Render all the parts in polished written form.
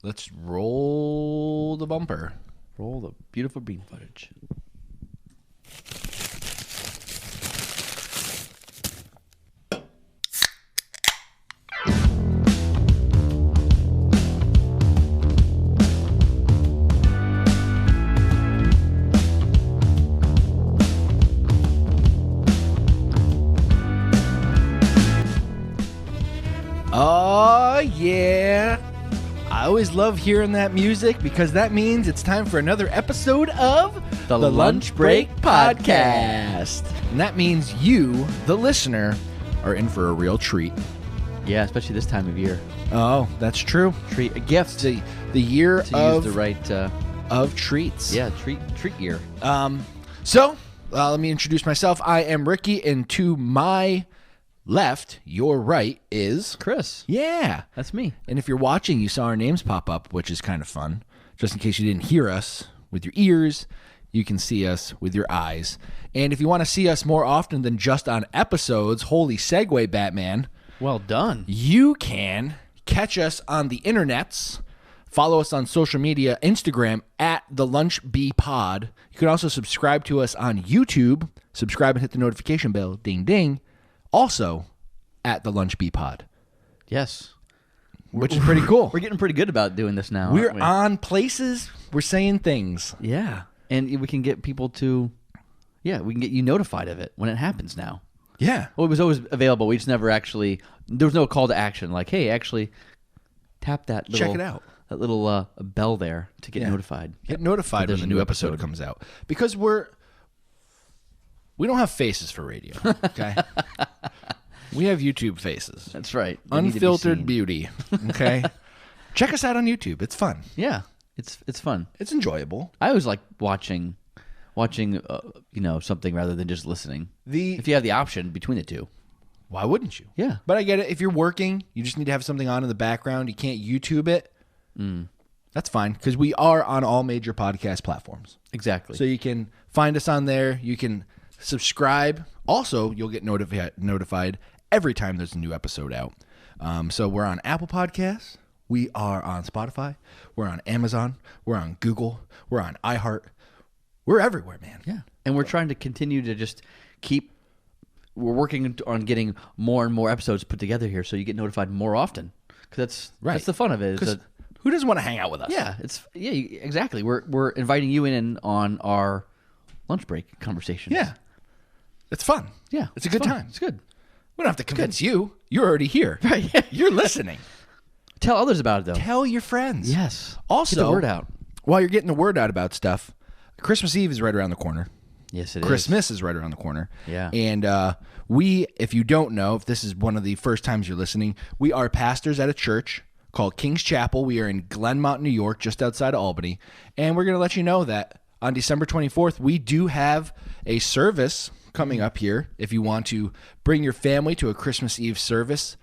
let's roll the bumper. Roll the beautiful bean footage. Oh, yeah. I always love hearing that music because that means it's time for another episode of The Lunch Break Podcast. And that means you, the listener, are in for a real treat. Yeah, especially this time of year. Oh, that's true. Treat a gift It's the year to of, use the right. of treats. treat year. So, let me introduce myself. I am Ricky, and to my left, your right is... Chris. Yeah. That's me. And if you're watching, you saw our names pop up, which is kind of fun. Just in case you didn't hear us with your ears, you can see us with your eyes. And if you want to see us more often than just on episodes, holy segue, Batman, Well done. you can catch us on the internets. Follow us on social media, Instagram at The Lunch Bee Pod. You can also subscribe to us on YouTube. Subscribe and hit the notification bell. Ding, ding. Also at The Lunch Bee Pod, Yes. which is pretty cool. We're getting pretty good about doing this now. We're aren't we? on places. We're saying things. Yeah. And we can get people to, we can get you notified of it when it happens now. Yeah. Well, it was always available. We just never actually, there was no call to action. Like, hey, actually tap that little, Check it out. That little bell there to get notified. Get notified when there's the a new new episode comes out. Because we don't have faces for radio, okay? We have YouTube faces. That's right. They need to be Unfiltered seen. beauty, okay? Check us out on YouTube. It's fun. Yeah. It's fun. It's enjoyable. I always like watching something rather than just listening. If you have the option between the two. Why wouldn't you? Yeah. But I get it. If you're working, you just need to have something on in the background. You can't YouTube it. That's fine, because we are on all major podcast platforms. Exactly. So you can find us on there. You can subscribe. Also, you'll get notified every time there's a new episode out. So we're on Apple Podcasts. We are on Spotify. We're on Amazon. We're on Google. We're on iHeart. We're everywhere, man. Yeah. And we're trying to continue to just we're working on getting more and more episodes put together here so you get notified more often. Because that's the fun of it. Because who doesn't want to hang out with us? Yeah, exactly. We're inviting you in on our lunch break conversations. Yeah. It's fun. Yeah. It's a good fun. time. It's good. We don't have to convince you. You're already here. Right. Yeah. You're listening. Tell others about it, though. Tell your friends. Yes. Also, get the word out. While you're getting the word out about stuff, Christmas Eve is right around the corner. Yes, it is. Christmas is right around the corner. Yeah. And if you don't know, if this is one of the first times you're listening, we are pastors at a church called King's Chapel. We are in Glenmont, New York, just outside of Albany. And we're going to let you know that on December 24th, we do have a service coming up here. If you want to bring your family to a Christmas Eve service,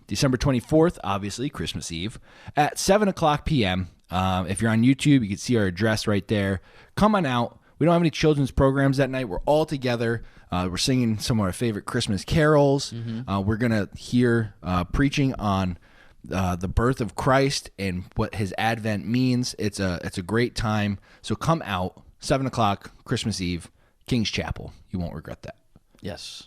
December 24th, obviously, Christmas Eve, at 7 o'clock p.m. If you're on YouTube, you can see our address right there. Come on out. We don't have any children's programs that night. We're all together. We're singing some of our favorite Christmas carols. We're going to hear preaching on the birth of Christ and what his advent means. It's a great time. So come out, 7 o'clock, Christmas Eve, King's Chapel. You won't regret that. Yes.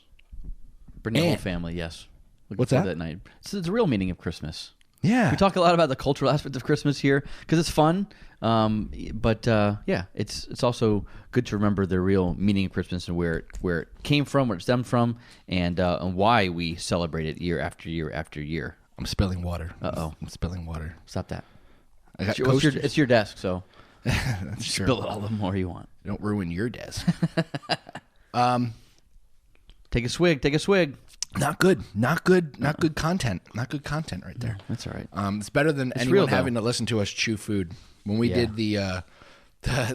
Bring the whole family, yes. What's forward that? to night. It's the real meaning of Christmas. Yeah. We talk a lot about the cultural aspect of Christmas here because it's fun. But it's also good to remember the real meaning of Christmas and where it came from, where it stemmed from, and why we celebrate it year after year after year. I'm spilling water. Uh-oh. I'm spilling water. Stop that. I got It's your desk, so That's true. spill it all the more you want. Don't ruin your desk. Take a swig. Not good content. Not good content right there. That's all right. It's better than anyone real, though. having to listen to us chew food. When we did the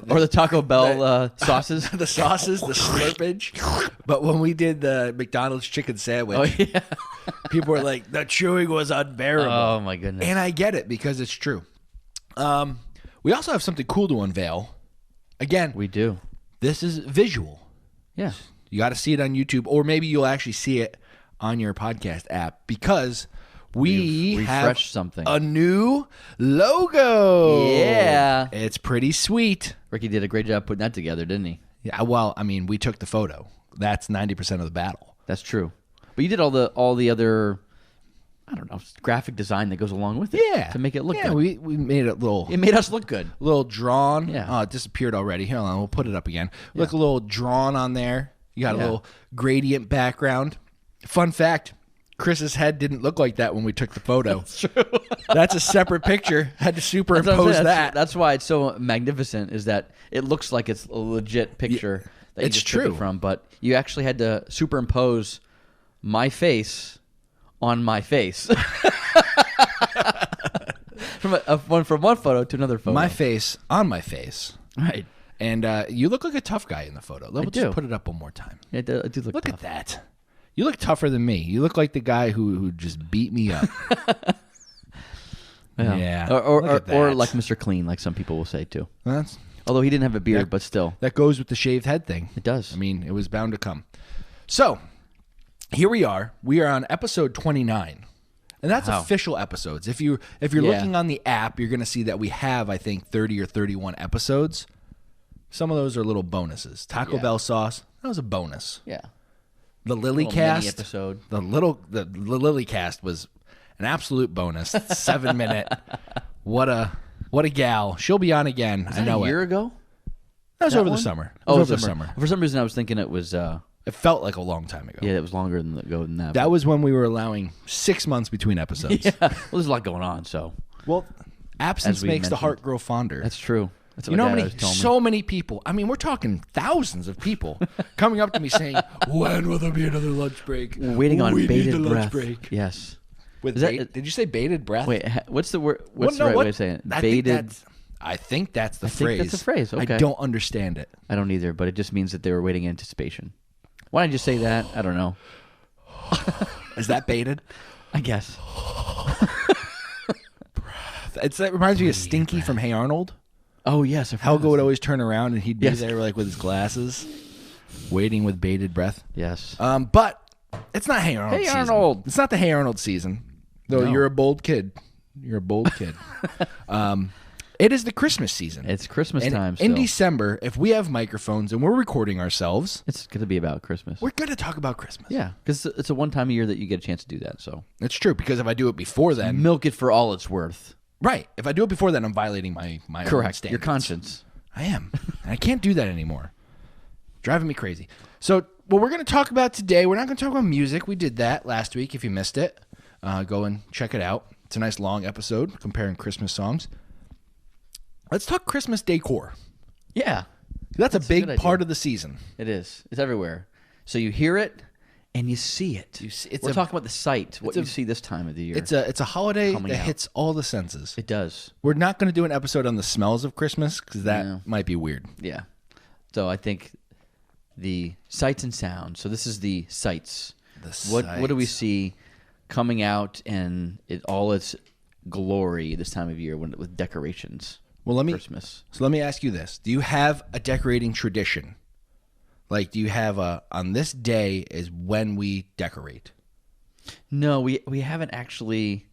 Or the Taco Bell sauces. the sauces, the slurpage. But when we did the McDonald's chicken sandwich, Oh, yeah. people were like, the chewing was unbearable. Oh, my goodness. And I get it because it's true. We also have something cool to unveil. Again, We do. this is visual. Yeah. You got to see it on YouTube, or maybe you'll actually see it on your podcast app, because we We've have refreshed something. a new logo. Yeah. It's pretty sweet. Ricky did a great job putting that together, didn't he? Yeah, well, I mean, we took the photo. That's 90% of the battle. That's true. But you did all the other, I don't know, graphic design that goes along with it. Yeah. To make it look yeah, good. we made it a little It made us look good. drawn. Yeah. Oh, it disappeared already. Here, hold on, we'll put it up again. Look a little drawn on there. You got a Yeah. little gradient background. Fun fact, Chris's head didn't look like that when we took the photo. That's true. That's a separate picture. Had to That's superimpose what I'm saying. that. That's why it's so magnificent, is that it looks like it's a legit picture that you it's just took true. it from, but you actually had to superimpose my face on my face. From one photo to another photo. My face on my face. Right. And you look like a tough guy in the photo. Let's do. just put it up one more time. Yeah, I do look Look tough. at that. You look tougher than me. You look like the guy who just beat me up. Yeah. Or Look at or that. like Mr. Clean, like some people will say too. That's, Although he didn't have a beard, but still, that goes with the shaved head thing. it does. I mean, it was bound to come. So, here we are. We are on episode 29. And that's Wow. official episodes. If you're Yeah. looking on the app, you're going to see that we have, I think, 30 or 31 episodes. Some of those are little bonuses. Taco Yeah. Bell sauce, that was a bonus. yeah. The Lily Little mini cast episode. The Lily cast was an absolute bonus. 7 minute. What a gal. She'll be on again. I know a year it. ago? That was That over one? the summer. It Oh, was over the summer. For some reason, I was thinking it was. It felt like a long time ago. Yeah, it was longer than that. That was when we were allowing 6 months between episodes. yeah. Well, there's a lot going on, so Well, absence As we makes the mentioned. heart grow fonder. that's true. That's what You know my how dad many, always told me. so many people. I mean, we're talking thousands of people coming up to me saying, "When will there be another lunch break? Waiting on we bated need the breath. lunch break." Yes. With Is that- did you say bated breath? Wait, what's the word? Well, What's no, the right what- way of saying it? I think Bated. that's the think phrase. that's the phrase, okay. I don't understand it. I don't either, but it just means that they were waiting in anticipation. Why didn't you say that? I don't know. Is that baited? I guess. It reminds me of Stinky from Hey Arnold. Oh yes, I Helga would always turn around and he'd be Yes. there like with his glasses, waiting with bated breath. Yes. But it's not Hey Arnold. Hey season. Arnold. It's not the Hey Arnold season. Though No. you're a bold kid. You're a bold kid. It is the Christmas season. It's Christmas And time. in Still. December, if we have microphones and we're recording ourselves, It's going to be about Christmas. we're going to talk about Christmas. Yeah, because it's a one time a year that you get a chance to do that. So It's true, because if I do it before then, milk it for all it's worth. right, if I do it before then, I'm violating my own Correct. standards. Your conscience. I am. And I can't do that anymore. Driving me crazy. So, what we're going to talk about today, we're not going to talk about music. We did that last week. If you missed it, go and check it out. It's a nice long episode comparing Christmas songs. Let's talk Christmas decor. Yeah, That's a a big good part idea. of the season. it is. It's everywhere. So you hear it and you see it. We're talking about the sight. What you see this time of the year. It's a holiday Coming that out. hits all the senses. It does. We're not going to do an episode on the smells of Christmas because that No. might be weird. Yeah. So I think the sights and sounds. So this is the sights. What do we sights. see coming out in all its glory this time of year with decorations? Well, let me Christmas. ask you this: do you have a decorating tradition? Like, do you have on this day is when we decorate? No, we haven't actually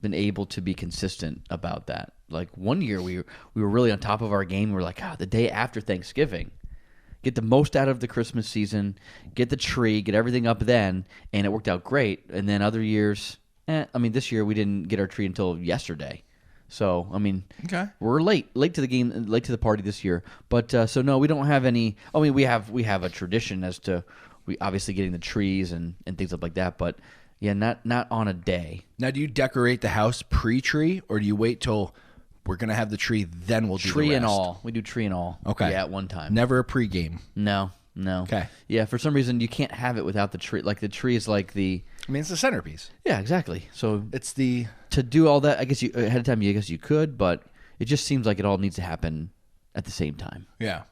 been able to be consistent about that. Like one year we were really on top of our game. We were like, the day after Thanksgiving, get the most out of the Christmas season, get the tree, get everything up then, and it worked out great. And then other years, this year we didn't get our tree until yesterday. So, Okay. we're late to the game, late to the party this year. But so no, we don't have any. We have a tradition as to we obviously getting the trees and things like that. But yeah, not on a day. Now, do you decorate the house pre-tree, or do you wait till we're gonna have the tree, then we'll do Tree the and rest? all, we do tree and all. Okay. Yeah, at one time. Never a pre-game. No. Okay. Yeah, for some reason you can't have it without the tree. Like the tree is like the. I mean, it's the centerpiece. Yeah, exactly. So It's the to do all that, I guess you ahead of time. I guess you could, but it just seems like it all needs to happen at the same time. yeah.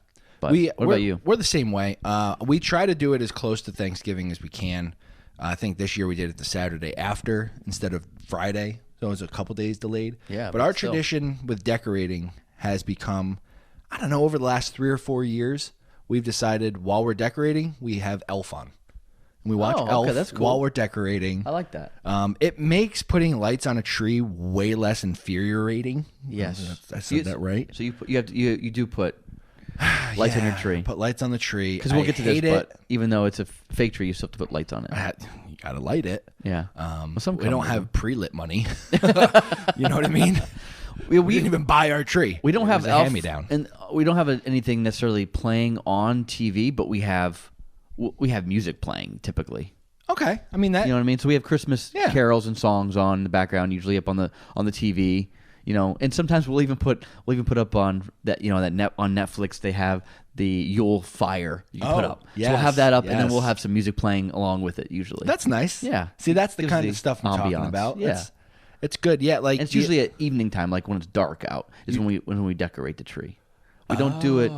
But what what about you? We're the same way. We try to do it as close to Thanksgiving as we can. I think this year we did it the Saturday after instead of Friday, so it was a couple days delayed. Yeah, but but our still. tradition with decorating has become, I don't know, over the last 3 or 4 years, we've decided while we're decorating, we have elf on. and we watch Oh, okay, Elf that's cool. while we're decorating. I like that. It makes putting lights on a tree way less infuriating. Yes, I said that right. So you do put lights on your tree Put lights on the tree. because we'll get to this. hate it. But even though it's a fake tree, you still have to put lights on it. You gotta light it. Yeah. Well, some we don't come have pre-lit money. You know what I mean? We didn't even buy our tree. We don't have a Elf, hand-me-down. and we don't have anything necessarily playing on TV, but we have music playing typically. Okay, I mean that. You know what I mean? So we have Christmas carols and songs on in the background, usually up on the TV. You know, and sometimes we'll even put up on that on Netflix they have the Yule Fire you can put up. So we'll have that up, and then we'll have some music playing along with it. Usually, That's nice. Yeah. See, that's the Gives kind the of stuff I'm talking ambiance. about. Yeah. It's good. Yeah, like and it's usually at evening time, like when it's dark out, is when we decorate the tree. We don't do it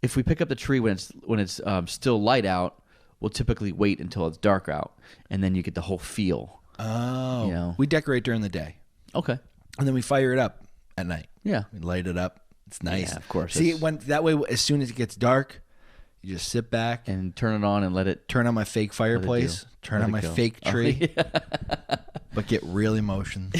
if we pick up the tree when it's still light out. We'll typically wait until it's dark out, and then you get the whole feel. Oh, You know. we decorate during the day, Okay. and then we fire it up at night. Yeah. We light it up. It's nice. Yeah, of course. See, It's- when that way, as soon as it gets dark, you just sit back, And turn it on and let it. turn on my fake fireplace, turn Let on it my go. fake Oh, tree, yeah. but get real emotions.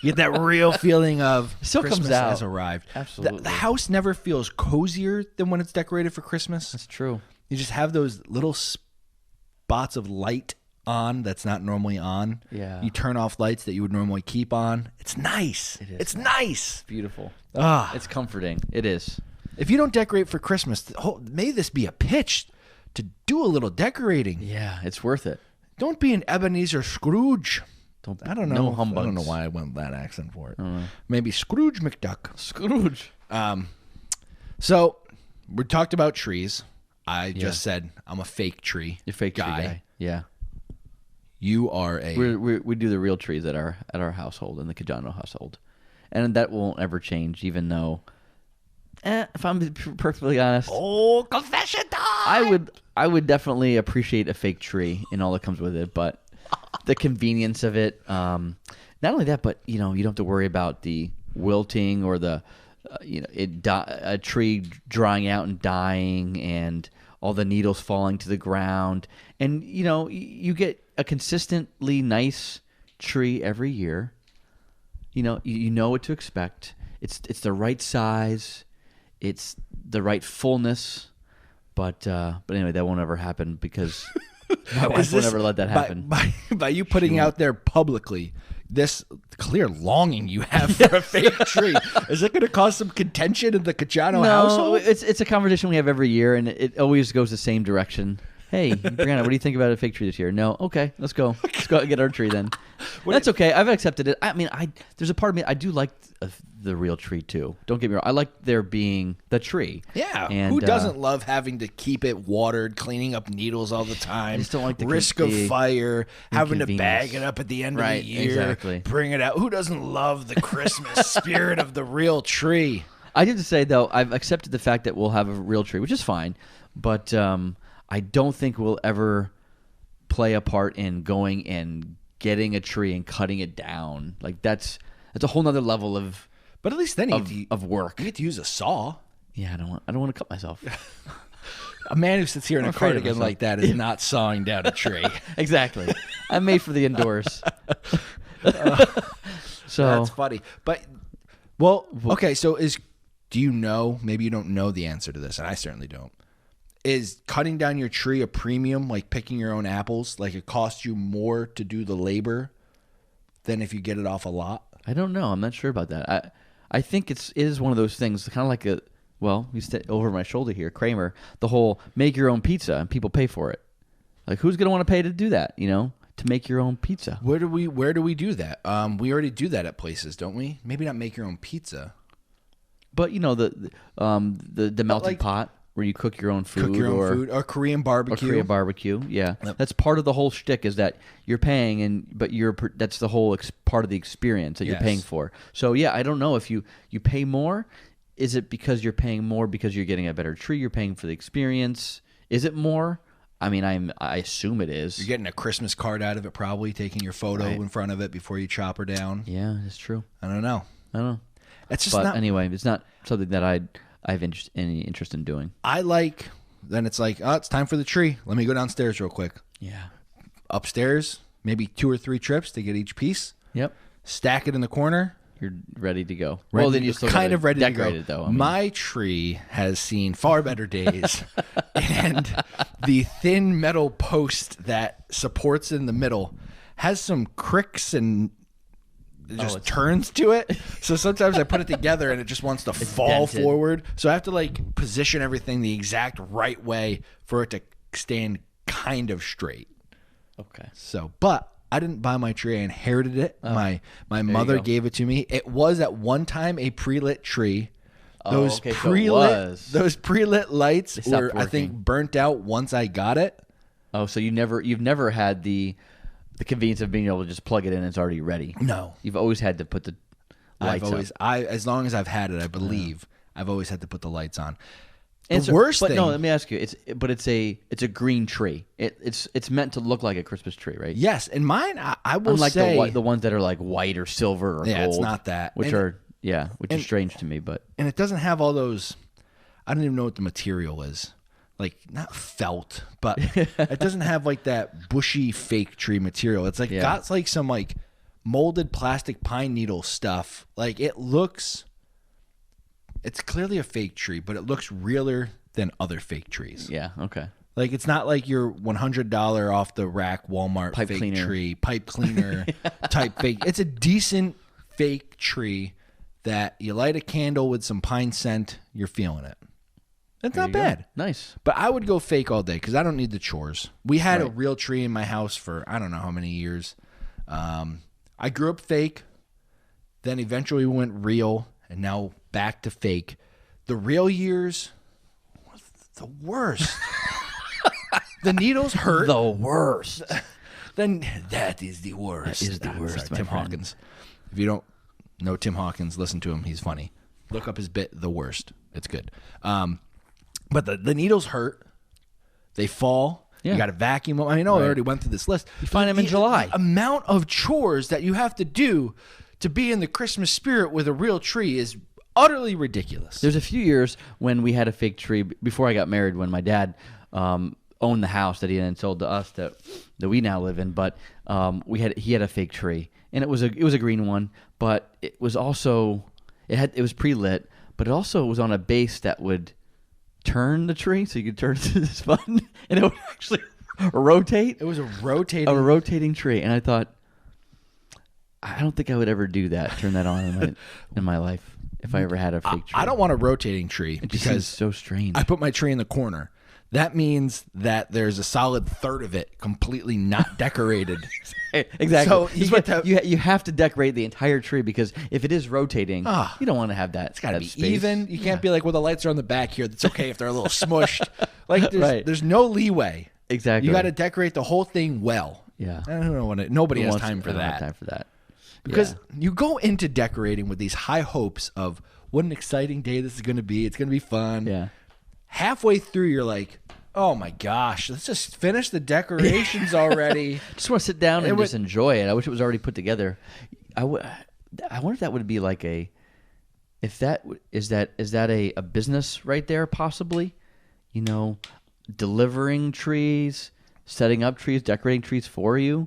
You get that real feeling of Still comes Christmas out. has arrived. Absolutely. The house never feels cozier than when it's decorated for Christmas. That's true. You just have those little spots of light on that's not normally on. Yeah. You turn off lights that you would normally keep on. It's nice. It is It's nice. Beautiful. Ah, It's comforting. It is. if you don't decorate for Christmas, may this be a pitch to do a little decorating. Yeah, it's worth it. Don't be an Ebenezer Scrooge. Don't. I don't know. No I humbugs. don't know why I went with that accent for it. Maybe Scrooge McDuck. Scrooge. So we talked about trees. I just said I'm a fake tree. You're fake tree guy. Yeah. You are a. We do the real trees at our household, in the Cajano household, and that won't ever change. Even though, if I'm perfectly honest, Oh, confession time! I would definitely appreciate a fake tree and all that comes with it, but the convenience of it. Not only that, but you don't have to worry about the wilting or the a tree drying out and dying and all the needles falling to the ground, and you get a consistently nice tree every year. You know what to expect. It's the right size, it's the right fullness, but anyway, that won't ever happen because my wife will never let that happen. By you putting out there publicly this clear longing you have for a fake tree, is it going to cause some contention in the Cajano household? It's a conversation we have every year, and it always goes the same direction. Hey, Brianna, what do you think about a fake tree this year? No, okay, let's go and get our tree then. That's okay. I've accepted it. I mean, there's a part of me I do like the real tree too. Don't get me wrong. I like there being the tree. Yeah, And, who doesn't love having to keep it watered, cleaning up needles all the time? I just don't like the risk of fire, having to inconvenience. bag it up at the end of Right, the year, exactly. bring it out. Who doesn't love the Christmas spirit of the real tree? I did say though, I've accepted the fact that we'll have a real tree, which is fine, but I don't think we'll ever play a part in going and getting a tree and cutting it down. Like that's a whole nother level of But at least then you work. get to use a saw. Yeah, I don't want to cut myself. A man who sits here in a afraid of cardigan myself. like that is not sawing down a tree. Exactly. I'm made for the indoors. So That's funny. But okay, so do you know, maybe you don't know the answer to this, and I certainly don't. Is cutting down your tree a premium, like picking your own apples? Like it costs you more to do the labor than if you get it off a lot? I don't know. I'm not sure about that. I think it is one of those things, kind of like you sit over my shoulder here, Kramer, the whole make your own pizza and people pay for it. Like who's going to want to pay to do that, to make your own pizza? Where do we do that? We already do that at places, don't we? Maybe not make your own pizza. But the melting pot where you cook your own food, or Korean barbecue. Or Korean barbecue, yeah. Yep. That's part of the whole shtick is that you're paying, but that's the whole part of the experience that you're Yes. paying for. So yeah, I don't know if you pay more. Is it because you're paying more because you're getting a better tree? You're paying for the experience. Is it more? I mean, I assume it is. You're getting a Christmas card out of it, probably taking your photo Right. in front of it before you chop her down. Yeah, it's true. I don't know. I don't know. It's just But not. anyway, it's not something that I have any interest in doing. I like then it's like, oh, it's time for the tree. Let me go downstairs real quick. Yeah. Upstairs, maybe 2 or 3 trips to get each piece. Yep. Stack it in the corner. You're ready to go. Well, then you still kind of ready to decorate go. it though. I mean, My tree has seen far better days, and the thin metal post that supports in the middle has some cricks and it just turns to it. So sometimes I put it together and it just wants to fall dented. forward. So I have to like position everything the exact right way for it to stand kind of straight. okay. So, but I didn't buy my tree. I inherited it. My mother go. gave it to me. It was at one time a pre-lit tree. Oh, okay, so it was. Those pre-lit lights stopped were, I think, working. burnt out once I got it. Oh, so you've never had the convenience of being able to just plug it in and it's already ready. No. You've always had to put the lights As long as I've had it, I believe I've always had to put the lights on. And The worst but thing. no, let me ask you. It's a green tree. It's meant to look like a Christmas tree, right? Yes, and mine, I will Unlike say, the ones that are like white or silver or Yeah, gold. it's not that. Which And- are is strange to me, but and it doesn't have all those. I don't even know what the material is. Like not felt, but it doesn't have like that bushy fake tree material. It's like got like some like molded plastic pine needle stuff. Like it looks. It's clearly a fake tree, but it looks realer than other fake trees. yeah, okay. Like it's not like your $100 off the rack Walmart Pipe fake cleaner. tree, pipe cleaner type fake. It's a decent fake tree that you light a candle with some pine scent, you're feeling it. It's There not you go. bad. Nice. But I would go fake all day because I don't need the chores. We had a Right. real tree in my house for I don't know how many years. I grew up fake, then eventually went real, and now back to fake. The real years was the worst. The needles hurt. The worst. Then that is the worst. That is the worst, Sorry, my Tim friend. Hawkins. If you don't know Tim Hawkins, listen to him. He's funny. Look up his bit, The Worst. It's good. But the needles hurt. They fall. Yeah. You got to vacuum them. I mean, I already went through this list. You find them in The July. amount of chores that you have to do to be in the Christmas spirit with a real tree is utterly ridiculous. There's a few years when we had a fake tree before I got married. When my dad owned the house that he then sold to us that we now live in, but he had a fake tree, and it was a green one, but it was also it was pre-lit, but it also was on a base that would turn the tree, so you could turn it to this button, and it would actually rotate. It was a rotating. A rotating tree, and I thought, I don't think I would ever do that. Turn that on in my life if I ever had a fake tree. I don't want a rotating tree It just seems because so strange. I put my tree in the corner. That means that there's a solid third of it completely not decorated. Exactly. So you, get to- you have to decorate the entire tree because if it is rotating, Ah. you don't want to have that. It's got to that be space. even. You can't be like, well, the lights are on the back here. That's okay if they're a little smushed. Like, Right. there's no leeway. Exactly. You got to decorate the whole thing well. Yeah. I don't know what nobody Who has wants- time for I don't have that. time for that. Because Yeah. you go into decorating with these high hopes of what an exciting day this is going to be. It's going to be fun. Yeah. Halfway through, you're like, oh my gosh, let's just finish the decorations already. Just want to sit down and It would- just enjoy it. I wish it was already put together. I wonder if that would be like is that a business right there possibly? You know, delivering trees, setting up trees, decorating trees for you.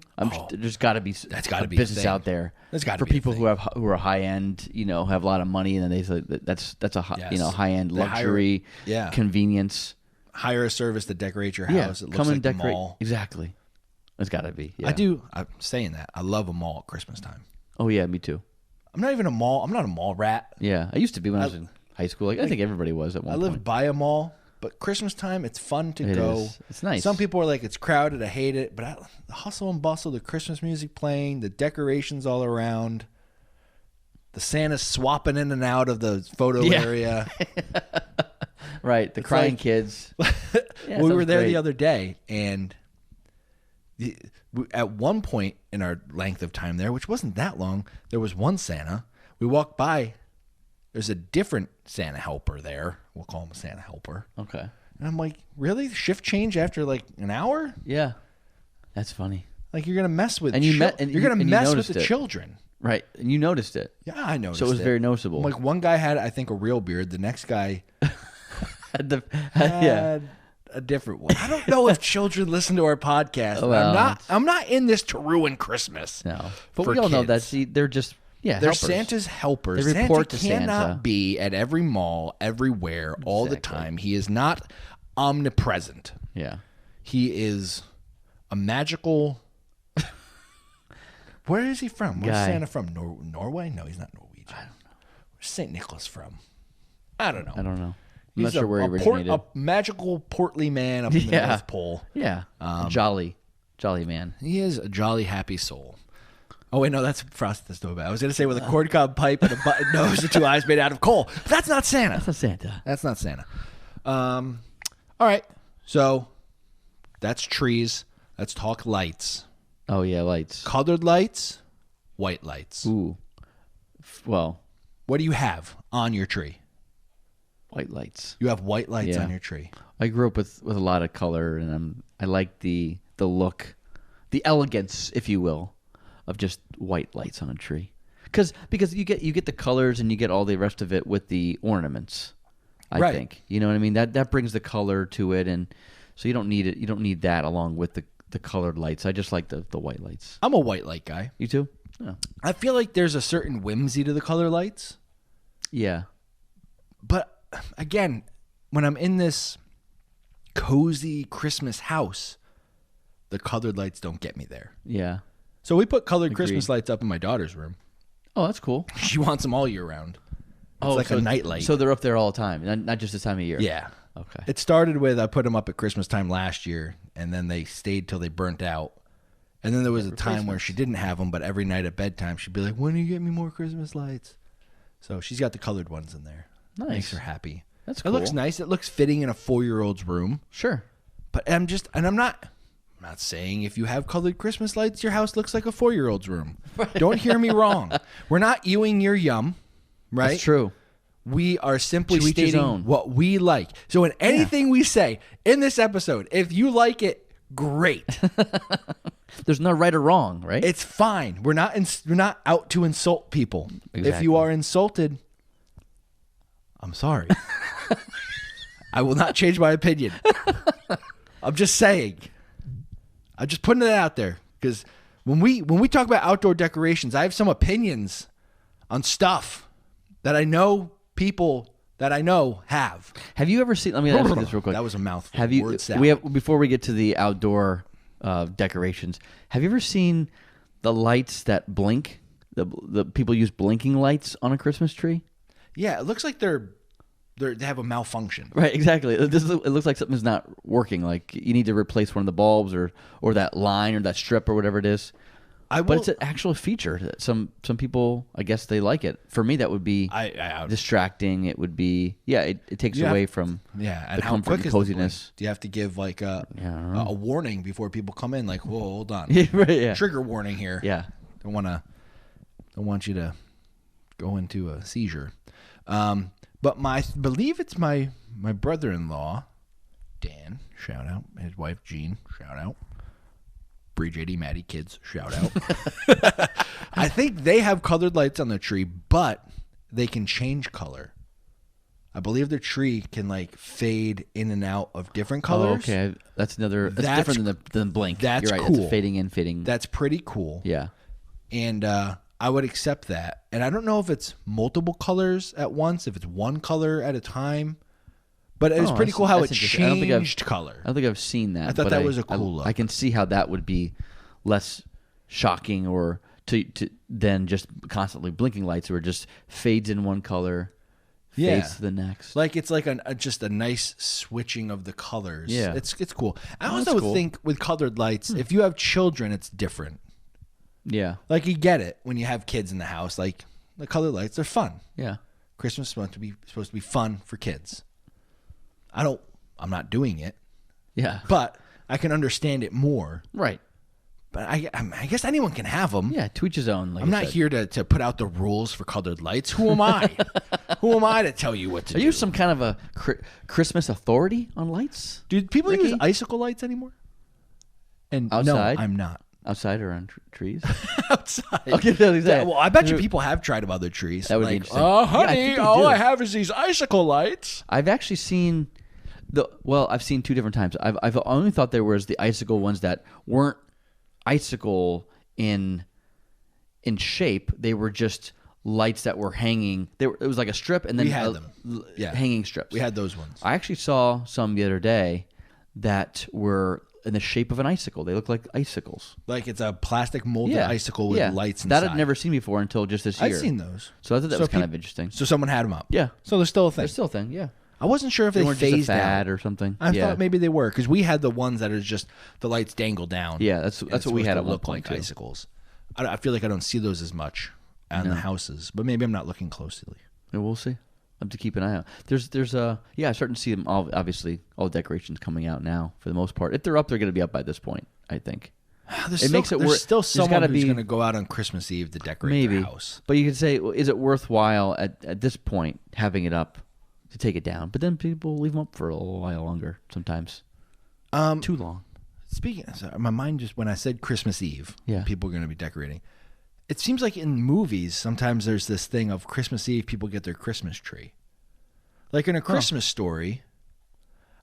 There's got to be That's gotta a be a business thing. out there. There's gotta for be a people thing. who are high end, have a lot of money, and then they say that's a Yes. high end They hire- luxury, yeah. convenience. Hire a service to decorate your Yeah, house. It looks come like and the decorate. mall. Exactly. It's got to be. Yeah. I do. I'm saying that. I love a mall at Christmas time. Oh yeah, me too. I'm not a mall rat. Yeah, I used to be when I was in high school. Like I think everybody was at one I point. live by a mall, but Christmas time, it's fun to It go. is. It's nice. Some people are like, it's crowded. I hate it. But the hustle and bustle, the Christmas music playing, the decorations all around, the Santa's swapping in and out of the photo Yeah. area. Right, the crying like- kids. Yeah, we were sounds there great. the other day, and at one point in our length of time there, which wasn't that long, there was one Santa. We walked by. There's a different Santa helper there. We'll call him a Santa helper. Okay. And I'm like, really? Shift change after like an hour? Yeah, that's funny. Like you're gonna mess with And you chil- met- and you're you- gonna and you mess with noticed the it. children. Right, and you noticed it. Yeah, I noticed. So it was very noticeable. Like one guy had, I think, a real beard. The next guy yeah, had a different one. I don't know if children listen to our podcast. Well, I'm not in this to ruin Christmas. No, but for we all know that. kids. See, they're just They're helpers. Santa's helpers. They report Santa to cannot Santa. be at every mall, everywhere, all the Exactly. time. He is not omnipresent. Yeah. He is a magical. Where is he from? Where's Guy. Santa from? Norway? No, he's not Norwegian. I don't know. Where's St. Nicholas from? I don't know. I don't know. I'm not He's sure where he originated. a magical, portly man up in the Yeah. North Pole. Yeah. Jolly man. He is a jolly, happy soul. Oh, wait, no, that's Frosty the Snowman. I was going to say with a corncob pipe and a button nose and 2 eyes made out of coal. But that's not Santa. That's not Santa. That's not Santa. All right. So that's trees. Let's talk lights. Oh yeah, lights. Colored lights, white lights. Ooh. Well, What do you have on your tree? white lights. You have white lights Yeah. on your tree. I grew up with a lot of color, and I like the look, the elegance, if you will, of just white lights on a tree. Because you get the colors and you get all the rest of it with the ornaments. I Right. think you know what I mean. That brings the color to it, and so you don't need it. You don't need that along with the colored lights. I just like the white lights. I'm a white light guy. You too? Yeah. I feel like there's a certain whimsy to the color lights. Yeah. But again, when I'm in this cozy Christmas house, the colored lights don't get me there. Yeah. So we put colored Agreed. Christmas lights up in my daughter's room. Oh, that's cool. She wants them all year round. It's like a night light. So they're up there all the time, not just this time of year. Yeah. Okay. It started with I put them up at Christmas time last year, and then they stayed till they burnt out. And then there was a time where she didn't have them, but every night at bedtime she'd be like, "When do you get me more Christmas lights?" So she's got the colored ones in there. Nice. Makes her happy. That's It looks cool. nice. It looks fitting in a 4-year-old's room. Sure. But I'm not saying if you have colored Christmas lights, your house looks like a 4-year-old's room. Don't hear me wrong. We're not ewing your yum, right? That's true. We are simply To each his stating own. what we like. So in anything we say in this episode, if you like it, great. There's no right or wrong, right? It's fine. We're not out to insult people. If Exactly. you are insulted, I'm sorry. I will not change my opinion. I'm just saying. I'm just putting it out there because when we talk about outdoor decorations, I have some opinions on stuff that I know people that I know have. Have you ever seen? Let me ask you this real quick. That was a mouthful. Have you? Word salad. We have before we get to the outdoor decorations. Have you ever seen the lights that blink? The people use blinking lights on a Christmas tree. Yeah, it looks like they have a malfunction. Right, exactly. It looks like something's not working. Like you need to replace one of the bulbs or that line or that strip or whatever it is. But it's an actual feature that some people, I guess, they like it. For me, that would be distracting. It would be it takes away from and the how comfort quick and is the blink? coziness. Do you have to give like a warning before people come in? Like, whoa, hold on, Right, yeah. trigger warning here. Yeah. Don't want you to go into a seizure. But believe it's my brother-in-law, Dan, shout out, his wife Jean, shout out. Bree, JD, Maddie, kids, shout out. I think they have colored lights on their tree, but they can change color. I believe their tree can like fade in and out of different colors. Oh, okay. That's different than blink. That's You're right. cool. It's fading in, fading. That's pretty cool. Yeah. And I would accept that. And I don't know if it's multiple colors at once, if it's one color at a time. But it was pretty cool how it that's interesting. I don't think I've- changed color. I don't think I've seen that. I thought but that was a cool look. I can see how that would be less shocking or to than just constantly blinking lights where it just fades in one color, fades to the next. Like it's like just a nice switching of the colors. Yeah. It's cool. I Oh, also that's cool. think with colored lights, if you have children, it's different. Yeah. Like you get it when you have kids in the house. Like the colored lights, they're fun. Yeah. Christmas is supposed to be fun for kids. I'm not doing it, Yeah. but I can understand it more. Right. But I guess anyone can have them. Yeah. To each his own. Like I'm I not said. here to put out the rules for colored lights. Who am I? Who am I to tell you what to Are do? you some kind of a Christmas authority on lights? Do people Ricky? use icicle lights anymore? And Outside? No, I'm not. Outside or on trees? Outside. Okay, that's exactly. Well, I bet you people have tried them other trees. That would be like, interesting. oh, Yeah, I honey, think they all do. I have is these icicle lights. I've actually seen Well, I've seen two different times. I've only thought there was the icicle ones that weren't icicle in shape. They were just lights that were hanging. It was like a strip and then We had them. Yeah. hanging strips. We had those ones. I actually saw some the other day that were in the shape of an icicle. They look like icicles. Like it's a plastic molded icicle with lights inside. That I'd never seen before until just this year. I've seen those. So I thought that was kind of interesting. So someone had them up. Yeah. So they're still a thing. They're still a thing, yeah. I wasn't sure if they weren't just a phased fad out or something. I Yeah. thought maybe they were because we had the ones that are just the lights dangle down. Yeah, that's And what it's we had supposed at to one look point like too. icicles. I feel like I don't see those as much on the houses, but maybe I'm not looking closely. Yeah, we'll see. I have to keep an eye out. There's I'm starting to see them obviously all the decorations coming out now for the most part. If they're up, they're going to be up by this point, I think. There's still someone who's going to go out on Christmas Eve to decorate their house. But you could say, well, is it worthwhile at this point having it up to take it down? But then people leave them up for a little while longer sometimes. Too long. Speaking, my mind just when I said Christmas Eve, Yeah. people are going to be decorating. It seems like in movies, sometimes there's this thing of Christmas Eve, people get their Christmas tree. Like in A Christmas Story,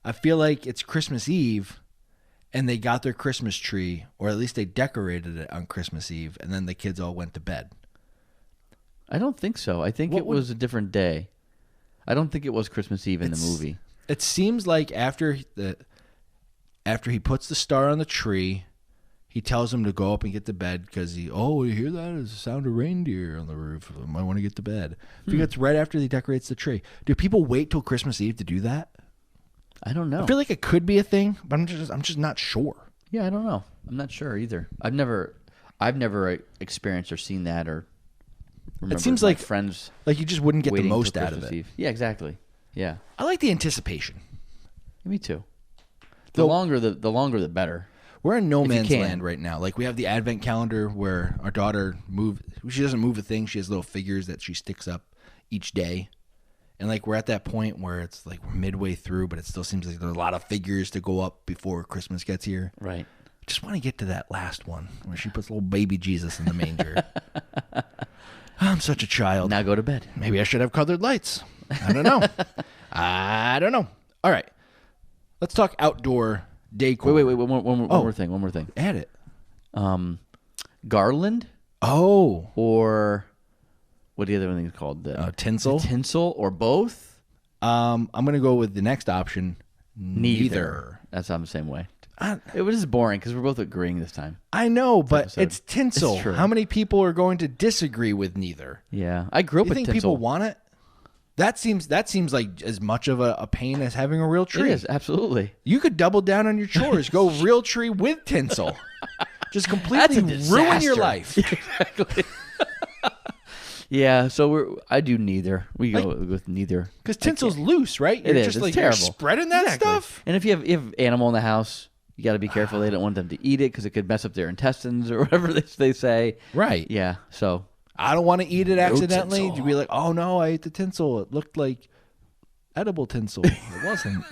I feel like it's Christmas Eve, and they got their Christmas tree, or at least they decorated it on Christmas Eve, and then the kids all went to bed. I don't think so. I think it was a different day. I don't think it was Christmas Eve in the movie. It seems like after he puts the star on the tree, he tells him to go up and get to bed because you hear that? It's the sound of reindeer on the roof. I might want to get to bed. I think it's right after he decorates the tree. Do people wait till Christmas Eve to do that? I don't know. I feel like it could be a thing, but I'm just not sure. Yeah, I don't know. I'm not sure either. I've never experienced or seen that or remember It seems my like friends you just wouldn't get the waiting most till out of Christmas it. Eve. Yeah, exactly. Yeah, I like the anticipation. me too. The longer the better. We're in no If you man's can. land right now. Like we have the advent calendar where our daughter she doesn't move a thing. She has little figures that she sticks up each day. And like we're at that point where it's like we're midway through, but it still seems like there's a lot of figures to go up before Christmas gets here. Right. Just want to get to that last one where she puts little baby Jesus in the manger. I'm such a child. Now go to bed. Maybe I should have colored lights. I don't know. I don't know. All right. Let's talk outdoor decor. Wait. One more thing. Add it. Garland Oh. or what the other one is called? Tinsel. Tinsel or both? I'm going to go with the next option. Neither. That's I'm the same way. It was just boring because we're both agreeing this time. I know, but episode. it's tinsel. It's true. How many people are going to disagree with neither? Yeah, I grew up You with think tinsel. people want it? That seems like as much of a pain as having a real It tree. is absolutely. You could double down on your chores. Go real tree with tinsel. Just completely That's a ruin your disaster. life. Exactly. Yeah, so I do neither. We go with neither. Because tinsel's loose, right? You're It is. just It's like terrible. You're spreading that Exactly. stuff. And if you have animal in the house, you got to be careful. They don't want them to eat it because it could mess up their intestines or whatever they say. Right. Yeah. So I don't want to eat it accidentally. tinsel. To be like, oh no, I ate the tinsel. It looked like edible tinsel. It wasn't.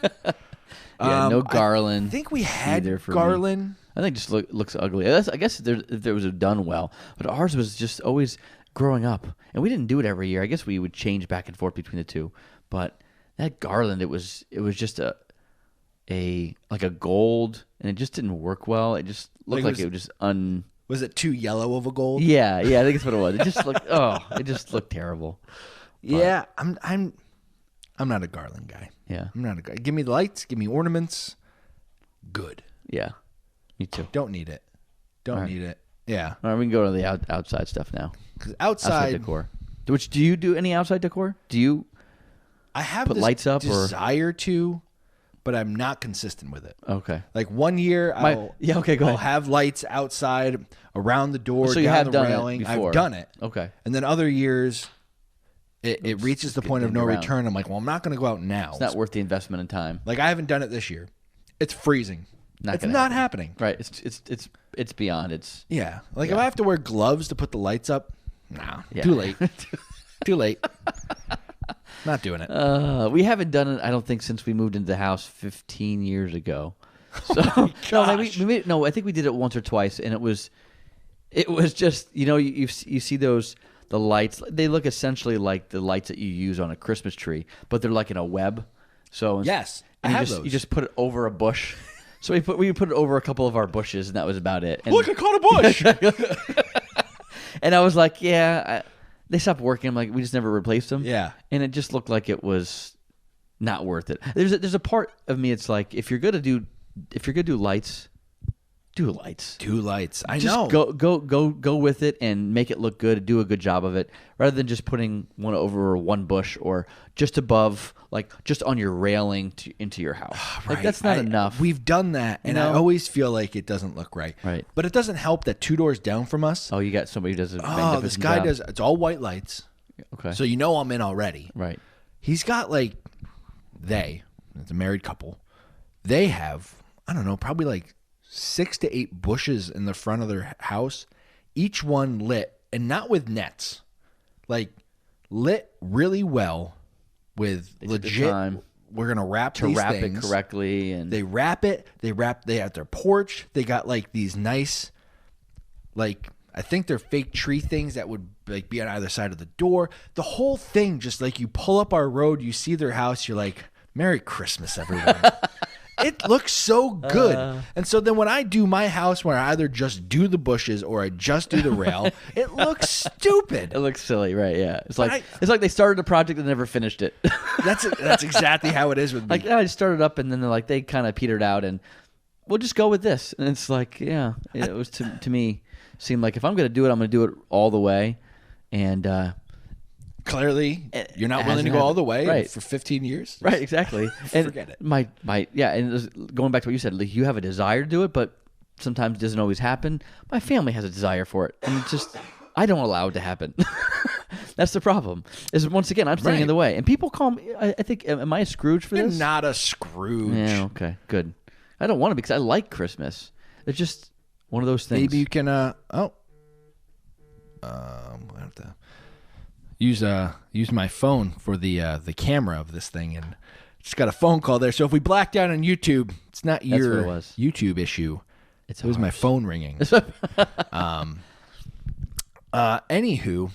no garland. I think we had either for me. garland. I think it just looks ugly. I guess if there was done well, but ours was just always growing up, and we didn't do it every year. I guess we would change back and forth between the two, but that garland, it was just a gold, and it just didn't work well. It just looked like it was just Was it too yellow of a gold? Yeah, I think that's what it was. It just looked it just looked terrible. Yeah, I'm not a garland guy. Yeah, I'm not a guy. Give me lights. Give me ornaments. Good. yeah, me too. Don't need it. Don't right. need it. Yeah. All right, we can go to the outside stuff now. Because Outside outside, decor. Do you do any outside decor? Do you? I have Put this lights up or- desire to, but I'm not consistent with it. Okay. Like one year, Yeah, okay, go I'll ahead. have lights outside around the door, So you down have the done it railing. before. I've done it. Okay. And then other years, it reaches the point of no around. return. I'm like, well, I'm not going to go out now. It's not worth the investment in time. Like I haven't done it this year. It's freezing. Not It's gonna not happening. Right. It's beyond. It's Yeah. Like if I have to wear gloves to put the lights up, nah, Yeah. too late. Too late. Not doing it. we haven't done it. I don't think since we moved into the house 15 years ago. So no, I think we did it once or twice, and it was just you see the lights. They look essentially like the lights that you use on a Christmas tree, but they're like in a web. So Yes, I and have you just those. you just put it over a bush. So we put it over a couple of our bushes, and that was about it. And, Look, I caught a bush. and I was like, they stopped working. I'm like, we just never replaced them. Yeah. And it just looked like it was not worth it. There's a part of me. It's like if you're gonna do lights, do lights. Two lights. I Just know. go with it and make it look good. Do a good job of it, rather than just putting one over one bush or just above, like just on your railing into your house. Like that's not enough. We've done that, and I know? always feel like it doesn't look right. Right. But it doesn't help that 2 doors down from us. You got somebody who does a Oh, magnificent this guy job. does. It's all white lights, Okay. so you know I'm in already. Right. He's got like it's a married couple. They have, I don't know, probably like 6 to 8 bushes in the front of their house, each one lit, and not with nets, like lit really well with took the legit. time We're gonna wrap to these wrap things. it correctly, and They wrap it. They have their porch. They got like these nice, like I think they're fake tree things that would like be on either side of the door. The whole thing, just like you pull up our road, you see their house, you're like, Merry Christmas, everyone. It looks so good. And so then when I do my house, where I either just do the bushes or I just do the rail, it looks stupid. it looks silly, right? Yeah. It's like I- it's like they started a project and never finished it. That's exactly how it is with me. Like I started up and then they kind of petered out, and we'll just go with this. And it's like, it was to me seemed like if I'm going to do it, I'm going to do it all the way. And Clearly, you're not it willing to hasn't go all happened. the way Right. for 15 years. right, exactly. And Forget it. My and it was- going back to what you said, like you have a desire to do it, but sometimes it doesn't always happen. My family has a desire for it, and it's just I don't allow it to happen. That's the problem. Is once again I'm standing in Right. the way, and people call me. I think am I a Scrooge for You're this? not a Scrooge. Yeah. Okay. Good. I don't want to because I like Christmas. It's just one of those things. Maybe you can. I have to use my phone for the camera of this thing, and just got a phone call there. So if we blacked out on YouTube, it's not what your it was. YouTube issue. It's It was my ours. phone ringing. Anywho,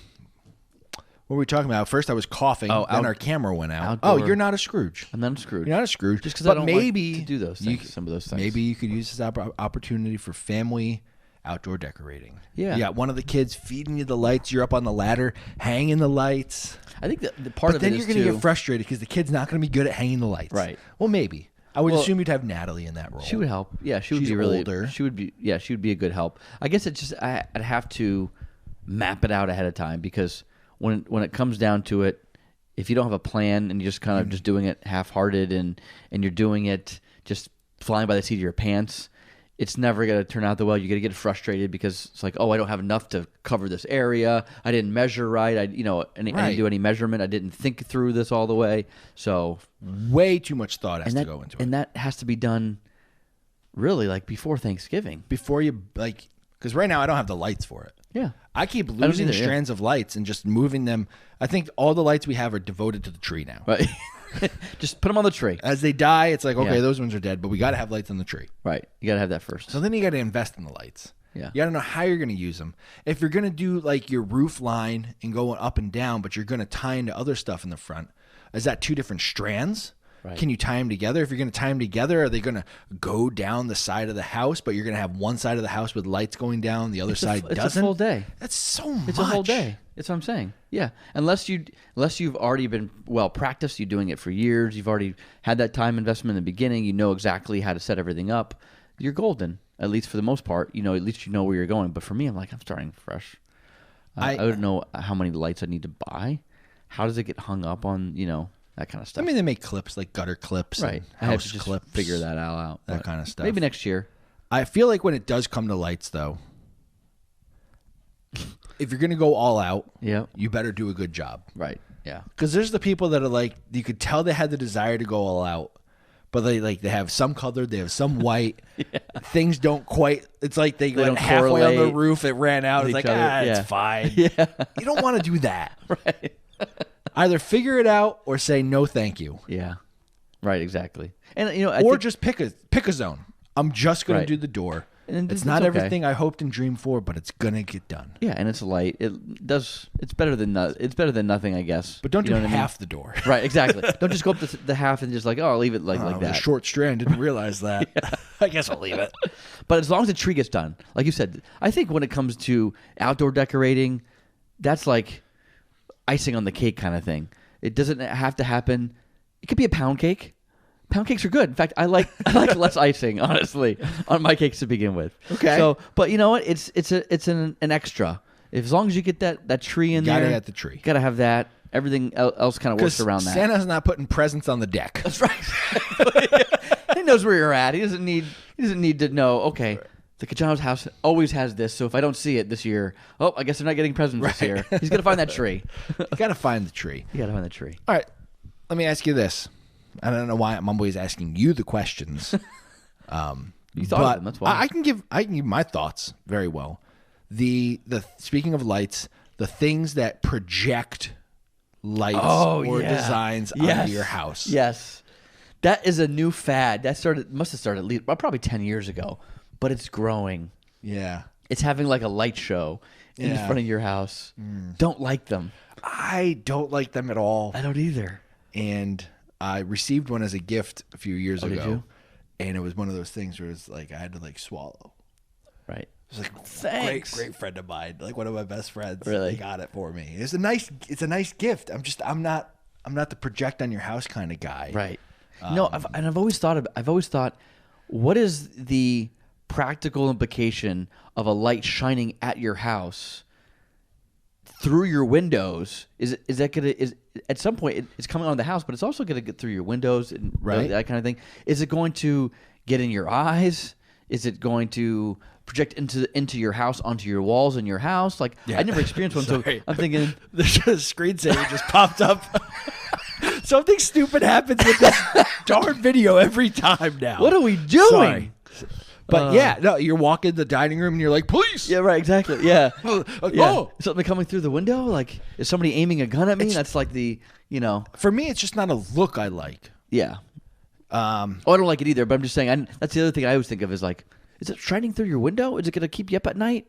what were we talking about? First, I was coughing. Then our camera went out. outdoor- Oh, you're not a Scrooge. I'm not a Scrooge. You're not a Scrooge. Just 'cause But I don't like maybe to do those you things, some of those things. Maybe you could use this opportunity for family outdoor decorating. Yeah. You got one of the kids feeding you the lights. You're up on the ladder hanging the lights. I think that the part But of then it you're is going to too. get frustrated because the kid's not going to be good at hanging the lights. Right. Well, maybe. I would Well, assume you'd have Natalie in that role. She would help. Yeah, she would She's be really. older. She would be. Yeah, she would be a good help. I guess it's just I'd have to map it out ahead of time because when it comes down to it, if you don't have a plan and you're just kind of just doing it half-hearted and you're doing it just flying by the seat of your pants, it's never going to turn out the well. You're going to get frustrated because it's like, oh, I don't have enough to cover this area. I didn't measure right. I didn't Right. do any measurement. I didn't think through this all the way. So Way too much thought has to go into it. and that has to be done really like before Thanksgiving. Before you, like, because right now I don't have the lights for it. Yeah. I keep losing either, yeah. strands of lights and just moving them. I think all the lights we have are devoted to the tree now. Right. Just put them on the tree. As they die, it's like, okay, Yeah. those ones are dead, but we got to have lights on the tree. Right. You got to have that first. So then you got to invest in the lights. Yeah. You got to know how you're going to use them. If you're going to do like your roof line and go up and down, but you're going to tie into other stuff in the front, is that 2 different strands? Right. Can you tie them together? If you're going to tie them together, are they going to go down the side of the house, but you're going to have one side of the house with lights going down, the other side It's doesn't? a full day. That's so much. It's a whole day. That's what I'm saying. Yeah. Unless you've already been well practiced, you're doing it for years, you've already had that time investment in the beginning, you know exactly how to set everything up, you're golden. At least for the most part, at least you know where you're going. But for me, I'm like, I'm starting fresh. I don't know how many lights I need to buy. How does it get hung up on, that kind of stuff. I mean, they make clips like gutter clips, right. and I have house to just clips, figure that all out. that but kind of stuff. Maybe next year. I feel like when it does come to lights, though, if you're going to go all out, Yeah. you better do a good job. Right. Yeah. Because there's the people that are like, you could tell they had the desire to go all out, but they have some colored, they have some white. Things don't quite. It's like they went don't halfway on the correlate roof, it ran out. It's with like, each other. it's Yeah. fine. Yeah. You don't want to do that. Right. Either figure it out or say no, thank you, Yeah. Right. Exactly. And I or think, just pick a zone. I'm just going Right. to do the door. And It's not okay. everything I hoped and dreamed for, but it's gonna get done. Yeah, and it's light. It's better than nothing, I guess. But don't You do know what I mean? half the door. Right, exactly. Don't just go up the half and just like, oh, I'll leave it like Oh, that. a short strand. Didn't realize that. I guess I'll leave it. But as long as the tree gets done, like you said, I think when it comes to outdoor decorating, that's like icing on the cake kind of thing. It doesn't have to happen. It could be a pound cake. Pound cakes are good. In fact, I like less icing, honestly, on my cakes to begin with. Okay. So, but you know what? It's an extra. As long as you get that tree in Gotta there, get the tree. Gotta have that. Everything else kind of works around that. Santa's not putting presents on the deck. That's right. He knows where you're at. He doesn't need to know. Okay, the Cajano's house always has this, so if I don't see it this year, oh, I guess they're not getting presents this year. He's gonna find that tree. You gotta find the tree. You gotta find the tree. All right. Let me ask you this. I don't know why I'm always asking you the questions. You thought of them. That's why. I can give my thoughts very well. The speaking of lights, the things that project lights or designs onto your house. Yes, that is a new fad. That must have started at least probably 10 years ago, but it's growing. Yeah. It's having like a light show in Yeah. front of your house. Don't like them. I don't like them at all. I don't either. And I received one as a gift a few years ago. Did you? And it was one of those things where it's like I had to like swallow. Right. It was like Thanks. great friend of mine, like one of my best friends. Really? They got it for me. It's a nice gift. I'm not the project on your house kind of guy. Right. No, I've always thought, what is the practical implication of a light shining at your house through your windows? Is at some point it's coming on the house, but it's also going to get through your windows and Right. that kind of thing. Is it going to get in your eyes? Is it going to project into your house, onto your walls in your house? Like I never experienced one, so Sorry. I'm thinking. The screensaver just popped up. Something stupid happens with this darn video every time now. What are we doing? Sorry. But no, you're walking the dining room and you're like, police. Yeah, right, exactly. Yeah. Like, Yeah. oh. Is something coming through the window? Like, is somebody aiming a gun at me? That's like For me, it's just not a look I like. yeah. I don't like it either, but I'm just saying, that's the other thing I always think of is like, is it shining through your window? Is it going to keep you up at night?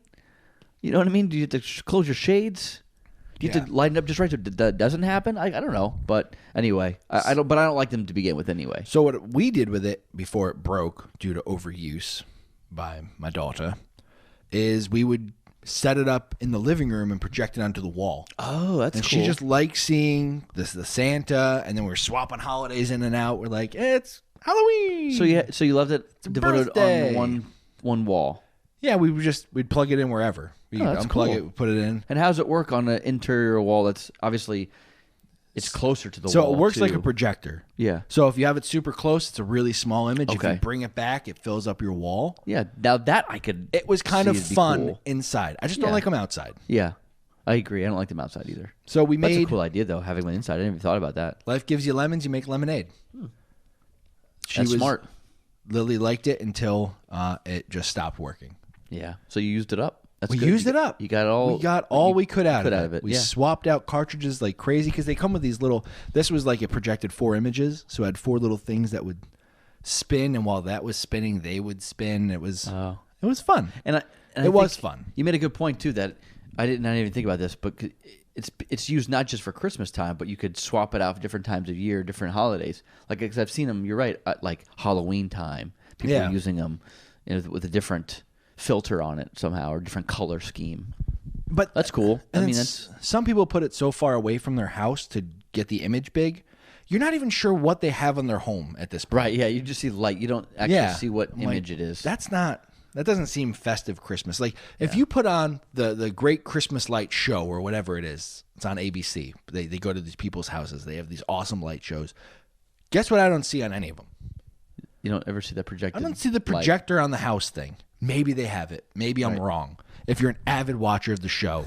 You know what I mean? Do you have to close your shades? Do you have to lighten up just right so that doesn't happen? I don't know. But anyway, I don't like them to begin with anyway. So what we did with it before it broke due to overuse by my daughter is we would set it up in the living room and project it onto the wall. Oh, that's And cool. she just likes seeing the Santa, and then we're swapping holidays in and out. We're like, it's Halloween. So you left it devoted birthday. on one wall. Yeah, we'd plug it in wherever. We that's unplug cool. it, put it in. And how does it work on an interior wall that's obviously it's closer to the wall? So it works like too? a projector. Yeah. So if you have it super close, it's a really small image. If Okay. you bring it back, it fills up your wall. Yeah. Now that I could. It was kind see of it'd be fun cool. inside. I just don't Yeah. like them outside. Yeah, I agree. I don't like them outside either. So we That's made a cool idea though, having one inside. I didn't even thought about that. Life gives you lemons, you make lemonade. She That's was smart. Lily liked it until it just stopped working. Yeah. So you used it up. That's We good. used it up. You got all. We got all we could out of it. We yeah. swapped out cartridges like crazy because they come with these little. This was like it projected 4 images, so it had 4 little things that would spin, and while that was spinning, they would spin. It was Oh. fun. And I It was think fun. You made a good point too that I didn't even think about this, but it's used not just for Christmas time, but you could swap it out for different times of year, different holidays. Like because I've seen them. You're right. At like Halloween time, people Yeah. are using them with a different filter on it somehow or different color scheme. But That's cool. I and mean, then some people put it so far away from their house to get the image big. You're not even sure what they have on their home at this point. right. Yeah, you just see light. You don't actually see what I'm image like, it is. That doesn't seem festive Christmas. Like if you put on the Great Christmas Light Show or whatever it is, it's on ABC. They go to these people's houses. They have these awesome light shows. Guess what I don't see on any of them? You don't ever see that projected. I don't see the light. projector on the house thing. Maybe they have it. Maybe I'm wrong. If you're an avid watcher of the show,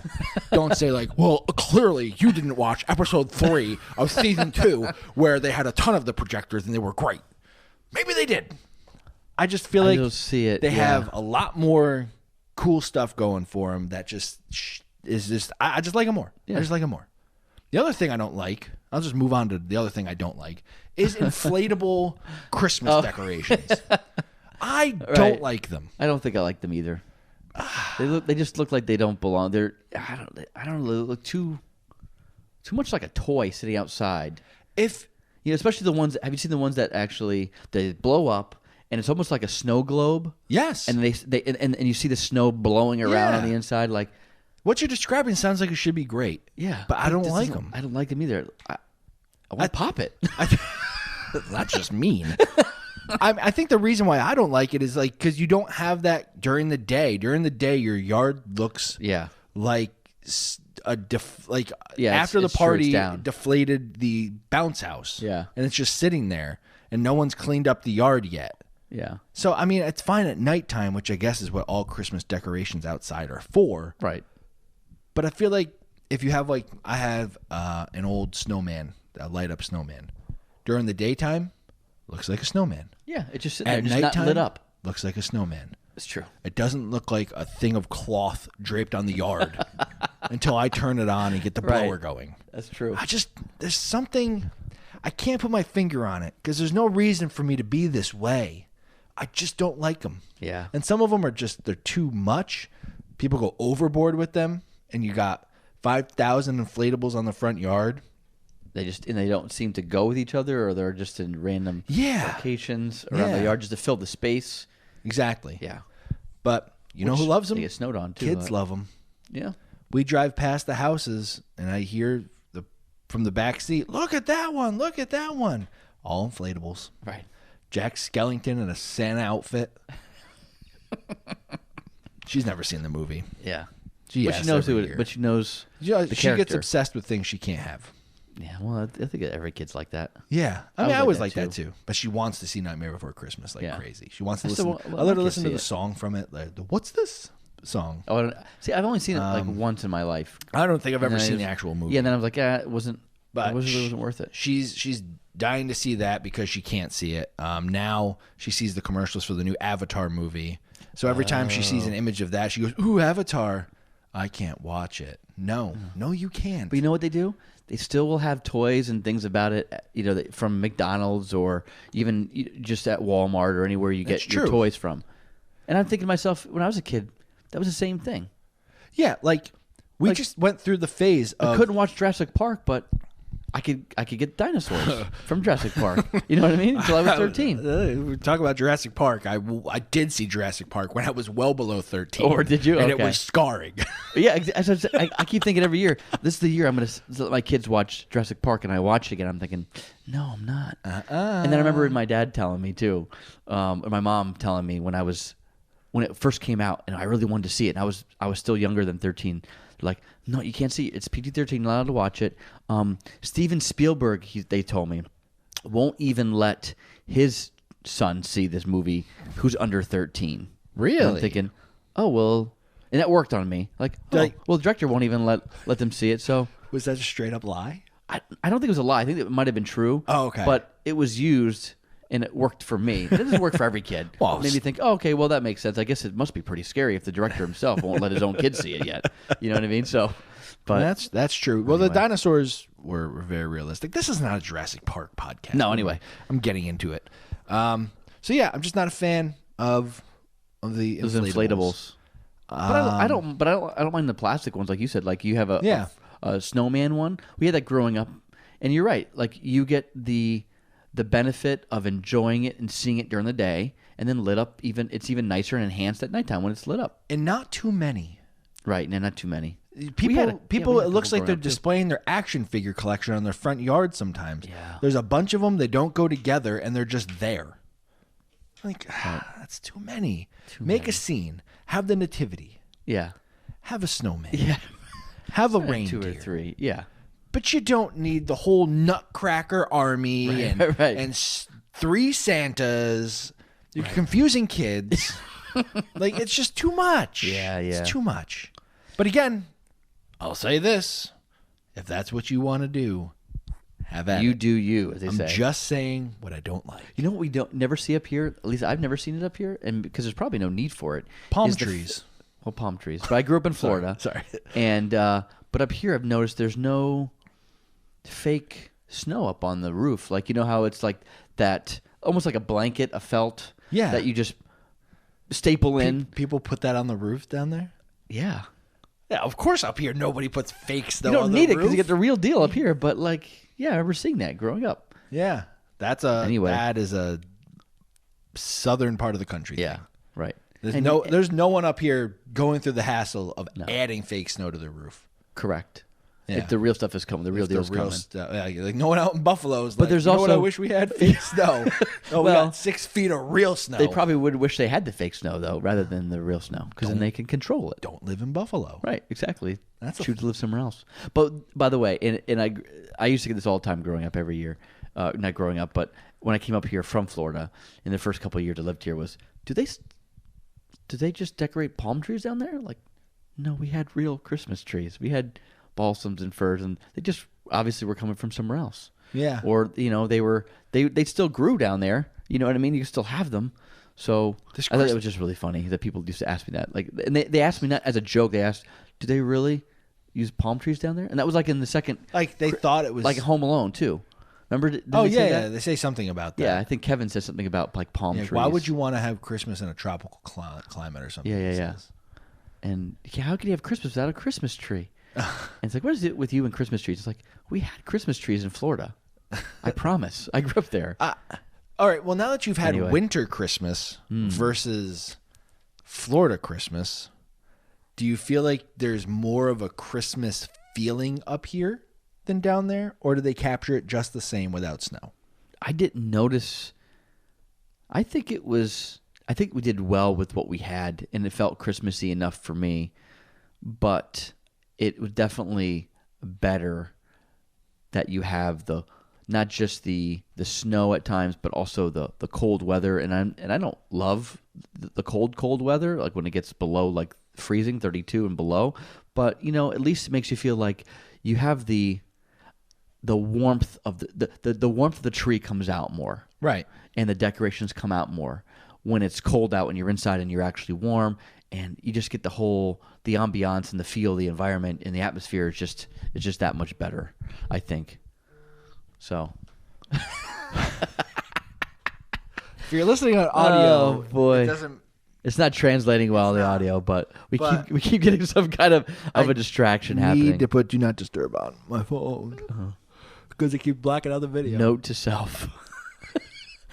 don't say like, well, clearly you didn't watch episode 3 of season 2 where they had a ton of the projectors and they were great. Maybe they did. I just feel like don't see it, they yeah. have a lot more cool stuff going for them that just is just, I just like them more. I just like them more. The other thing I don't like, I'll just move on to the other thing I don't like, is inflatable Christmas decorations. I don't like them. I don't think I like them either. They just look like they don't belong. I don't know. They look too much like a toy sitting outside. Especially the ones. Have you seen the ones that actually they blow up and it's almost like a snow globe? Yes. And and you see the snow blowing around on the inside. Like what you're describing sounds like it should be great. Yeah, but I don't like them. I don't like them either. I want to pop it. That's just mean. I think the reason why I don't like it is like because you don't have that during the day. During the day, your yard looks like after the party deflated the bounce house. Yeah, and it's just sitting there, and no one's cleaned up the yard yet. Yeah. So I mean, it's fine at nighttime, which I guess is what all Christmas decorations outside are for. Right. But I feel like if you have I have an old snowman, a light up snowman. During the daytime, looks like a snowman. Yeah, it's just at just nighttime, not lit up. Looks like a snowman. It's true. It doesn't look like a thing of cloth draped on the yard until I turn it on and get the blower going. That's true. There's something, I can't put my finger on it because there's no reason for me to be this way. I just don't like them. Yeah. And some of them are they're too much. People go overboard with them, and you got 5,000 inflatables on the front yard. They don't seem to go with each other, or they're just in random locations around the yard just to fill the space. Exactly. Yeah. But you know who loves them? They get snowed on too. Kids love them. Yeah. We drive past the houses, and I hear from the back seat, "Look at that one! Look at that one!" All inflatables. Right. Jack Skellington in a Santa outfit. She's never seen the movie. Yeah. She knows who it is, but she knows the she character. gets obsessed with things she can't have. Yeah, well, I think every kid's like that. Yeah, I mean, I was like that too. But she wants to see Nightmare Before Christmas like crazy. She wants to listen. I let her listen to the song from it. What's this song? Oh, see, I've only seen it like once in my life. I don't think I've ever seen the actual movie. Yeah, and then I was like, it wasn't. But it wasn't worth it. She's dying to see that because she can't see it. Now she sees the commercials for the new Avatar movie. So every time she sees an image of that, she goes, "Ooh, Avatar! I can't watch it." No, you can't. But you know what they do? They still will have toys and things about it, from McDonald's or even just at Walmart or anywhere you get your toys from. And I'm thinking to myself, when I was a kid, that was the same thing. Yeah, we just went through the phase of... I couldn't watch Jurassic Park, but I could get dinosaurs from Jurassic Park. You know what I mean? Until I was 13. We talk about Jurassic Park. I did see Jurassic Park when I was well below 13. Or did you? And okay. It was scarring. Yeah, I keep thinking every year, this is the year I'm going to let my kids watch Jurassic Park, and I watch it again. I'm thinking, no, I'm not. And then I remember my dad telling me too, or my mom telling me when it first came out, and I really wanted to see it. And I was still younger than 13. Like, no, you can't see it. It's PG-13, not allowed to watch it. Steven Spielberg, they told me, won't even let his son see this movie who's under 13. Really? And I'm thinking, oh, well, and that worked on me. Like, well, the director won't even let them see it. So was that a straight up lie? I don't think it was a lie. I think it might have been true. Oh, okay. But it was used, and it worked for me. It doesn't work for every kid. Well, it made me think, oh, okay, well, that makes sense. I guess it must be pretty scary if the director himself won't let his own kid see it yet. You know what I mean? So, but that's true. Well, the dinosaurs were very realistic. This is not a Jurassic Park podcast. No, anyway, I'm getting into it. So yeah, I'm just not a fan of the those inflatables. But I don't mind the plastic ones, like you said. Like you have a snowman one. We had that growing up, and you're right. Like you get the benefit of enjoying it and seeing it during the day, and then lit up. It's even nicer and enhanced at nighttime when it's lit up. And not too many. Right, and not too many. People. It looks like they're displaying their action figure collection on their front yard. Sometimes, there's a bunch of them. They don't go together, and they're just there. Like that's too many. Make a scene. Have the nativity. Yeah. Have a snowman. Yeah. Have a reindeer. 2 or 3. Yeah. But you don't need the whole Nutcracker army and 3 Santas. You're confusing kids. Like it's just too much. Yeah. It's too much. But again, I'll say this: if that's what you want to do, have at it. You do you, as they say. I'm just saying what I don't like. You know what we never see up here? At least I've never seen it up here, and because there's probably no need for it. Palm trees. Well, palm trees. But I grew up in Florida. Sorry. And but up here, I've noticed there's no fake snow up on the roof. Like you know how it's like that, almost like a blanket, a felt. Yeah. That you just staple in. People put that on the roof down there? Yeah. Yeah, of course up here nobody puts fake snow You on don't the need it roof. because you get the real deal up here. But like, yeah, I remember seeing that growing up. Yeah. Anyway. That is a southern part of the country Yeah, thing. right. There's no one up here going through the hassle of adding fake snow to their roof. Correct. Yeah. If the real stuff is coming, the real deal's coming. Like no one out in Buffalo is But like, there's you know what I also- wish we had? Fake snow. Oh, we Well, got 6 feet of real snow. They probably would wish they had the fake snow though, rather than the real snow, because then they can control it. don't live in Buffalo. Right, exactly. That's a- Choose to live somewhere else. But by the way, and I used to get this all the time growing up every year. Not growing up, but when I came up here from Florida, in the first couple of years I lived here, was do they just decorate palm trees down there? Like, no, we had real Christmas trees. We had balsams and firs, and they just obviously were coming from somewhere else. Yeah. Or they still grew down there. You know what I mean? You can still have them. So This I thought it Christ- was just really funny that people used to ask me that. Like, and they asked me not as a joke. They asked, "Do they really use palm trees down there?" And that was like in the second, Like they thought it was like Home Alone too. Remember? Did Oh they say yeah, that? they say something about that. Yeah, I think Kevin said something about like palm Yeah, trees. why would you want to have Christmas in a tropical climate or something? Yeah, he yeah. says. And how can you have Christmas without a Christmas tree? And it's like, what is it with you and Christmas trees? It's like, we had Christmas trees in Florida. I promise. I grew up there. All right. Well, now that you've had Anyway. winter Christmas versus Florida Christmas, do you feel like there's more of a Christmas feeling up here than down there, or do they capture it just the same without snow? I didn't notice. I think we did well with what we had, and it felt Christmassy enough for me. But it was definitely better that you have not just the snow at times, but also the cold weather. And I don't love the cold weather, like when it gets below like freezing, 32 and below. But at least it makes you feel like you have the warmth of the warmth of the tree comes out more. Right. And the decorations come out more when it's cold out, when you're inside and you're actually warm, and you just get the ambiance and the feel, the environment and the atmosphere is just that much better, I think. So If you're listening on audio, Oh, boy. it doesn't. it's not translating well, the audio, but we keep getting some kind of a distraction happening. Need to put "Do Not Disturb" on my phone because it keeps blacking out the video. Note to self.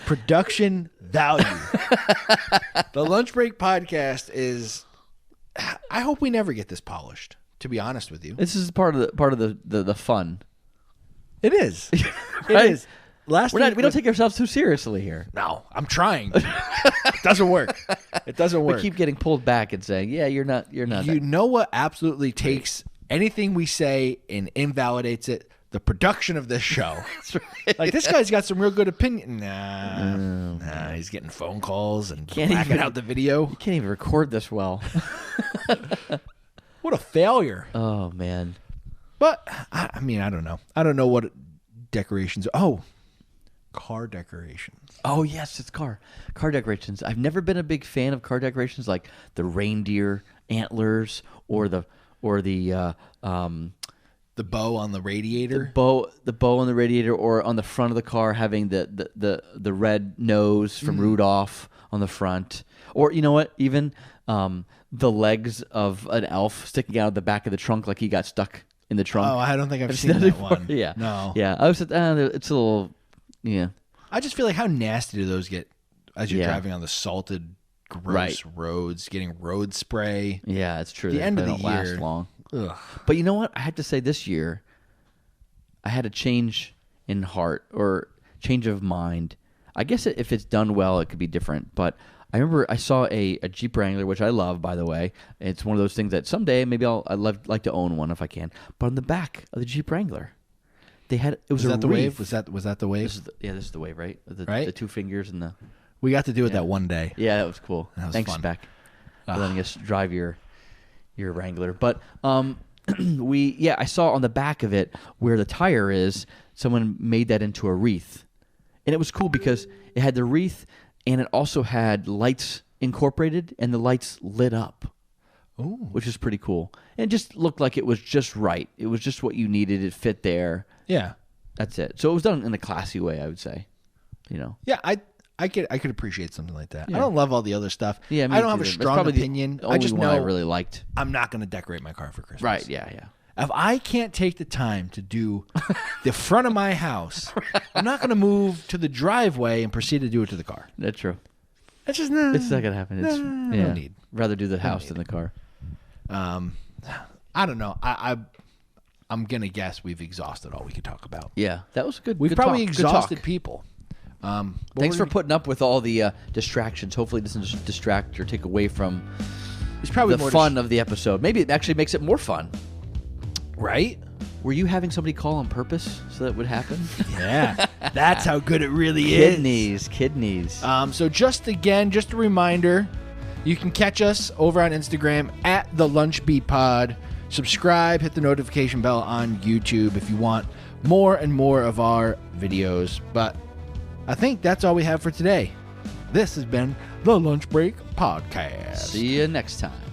Production value. The Lunch Break Podcast is. I hope we never get this polished. To be honest with you, This is part of the fun. it is. Right? It is. Last We week don't take ourselves too seriously here. No, I'm trying. It doesn't work. It doesn't work. We keep getting pulled back and saying, "Yeah, you're not." You know what absolutely takes anything we say and invalidates it? The production of this show. That's right. Like, this guy's got some real good opinion. Nah, he's getting phone calls and Can't blacking even- out the video. You can't even record this well. What a failure. Oh man. But, I mean, I don't know. I don't know what decorations are. Oh, car decorations. Oh yes, it's car decorations. I've never been a big fan of car decorations like the reindeer antlers or the The bow on the radiator. the bow on the radiator, or on the front of the car having the red nose from Rudolph on the front, or you know what, even the legs of an elf sticking out of the back of the trunk like he got stuck in the trunk. Oh, I don't think I've Have you seen that before? one. Yeah, No. yeah. I was it's a little, yeah. I just feel like how nasty do those get as you're Yeah. driving on the salted, gross Right. roads, getting road spray. Yeah, it's true. The They end of the don't last year. long. Ugh. But you know what? I had to say this year, I had a change in heart or change of mind. I guess if it's done well, it could be different. But I remember I saw a Jeep Wrangler, which I love, by the way. It's one of those things that someday maybe I'd like to own one if I can. But on the back of the Jeep Wrangler, they had it was Was a that the wreath. wave? Was that the wave? This is the wave, right? Right? The two fingers and the We got to do it that one day. yeah, that was cool. That was Thanks, fun. Spec, for letting us drive your Wrangler. But I saw on the back of it where the tire is, someone made that into a wreath, and it was cool because it had the wreath and it also had lights incorporated, and the lights lit up, Ooh. which is pretty cool. And it just looked like it was just right. It was just what you needed. It fit there. Yeah. That's it. So it was done in a classy way, I would say. Yeah, I I could appreciate something like that. Yeah. I don't love all the other stuff. Yeah, me I don't have a neither. That's strong probably the opinion. only I just one know I really liked. I'm not going to decorate my car for Christmas. Right? Yeah. If I can't take the time to do the front of my house, I'm not going to move to the driveway and proceed to do it to the car. That's true. That's just It's not gonna happen. It's no need. Rather do the house than the car. I don't know. I'm gonna guess we've exhausted all we could talk about. Yeah, that was good. We've good probably talk. Good exhausted talk. people. Thanks for putting up with all the distractions. Hopefully, it doesn't distract or take away from It's probably the more fun of the episode. Maybe it actually makes it more fun. right? Were you having somebody call on purpose so that would happen? Yeah, that's how good it really is. Kidneys. So just a reminder, you can catch us over on Instagram at the Lunch Beat Pod. Subscribe, hit the notification bell on YouTube if you want more and more of our videos. But I think that's all we have for today. This has been the Lunch Break Podcast. See you next time.